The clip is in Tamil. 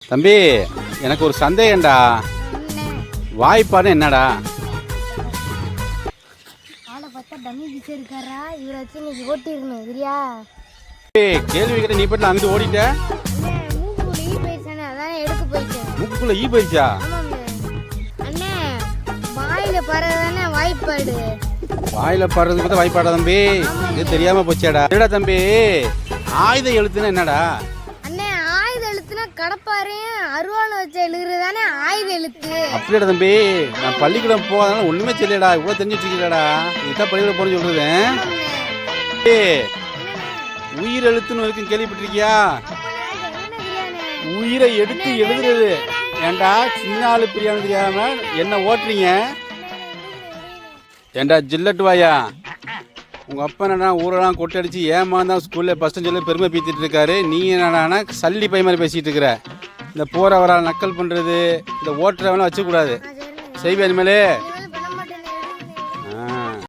தம்பி, எனக்கு ஒரு சந்தேகம்டா. வாய்ப்பாடு என்னடா? கேள்வி கேட்ட நீ பட்டு அங்கிட்டு ஓடிட்ட. மூக்குள்ள ஈ போயிடுச்சா? வாயில பாடுறது பார்த்தா வாய்ப்பாடா தம்பி? இது தெரியாம போச்சாடா. என்னடா தம்பி, ஆயுத எழுத்துனா என்னடா? கடப்பாரையும் அருவாள் வச்சு எழுதுறதானே ஆயுத எழுத்து. அப்படியா தம்பி? நான் பள்ளிக்கூடம் போகாதனால ஒண்ணுமே தெரியலடா. இவ்வளவு தெரிஞ்சு வச்சுக்கலடா. இதுதான் பள்ளிக்கூடம் போறேன்னு சொல்றேன். உயிர் எழுத்துன்னு வரைக்கும் கேள்விப்பட்டிருக்கியா? உயிரை எடுத்து எழுதுறது. ஏண்டா சின்ன ஆளு பிரியாணி தெரியாம என்ன ஓட்டுறீங்க? ஏண்டா ஜில்லட்டு வாயா, உங்க அப்பா என்னடா ஊரெல்லாம் கொட்டடிச்சு ஏமாந்தான் ஸ்கூல்ல ஃபர்ஸ்ட் சொல்லி பெருமை பீத்திட்டு இருக்காரு. நீ என்னடானா சல்லி பை மாதிரி பேசிட்டு இருக்கிற. இந்த போறவரால் நக்கல் பண்றது, இந்த ஓட்டுறவெல்லாம் வச்சுக்கூடாது. செய்வேன் மேலே.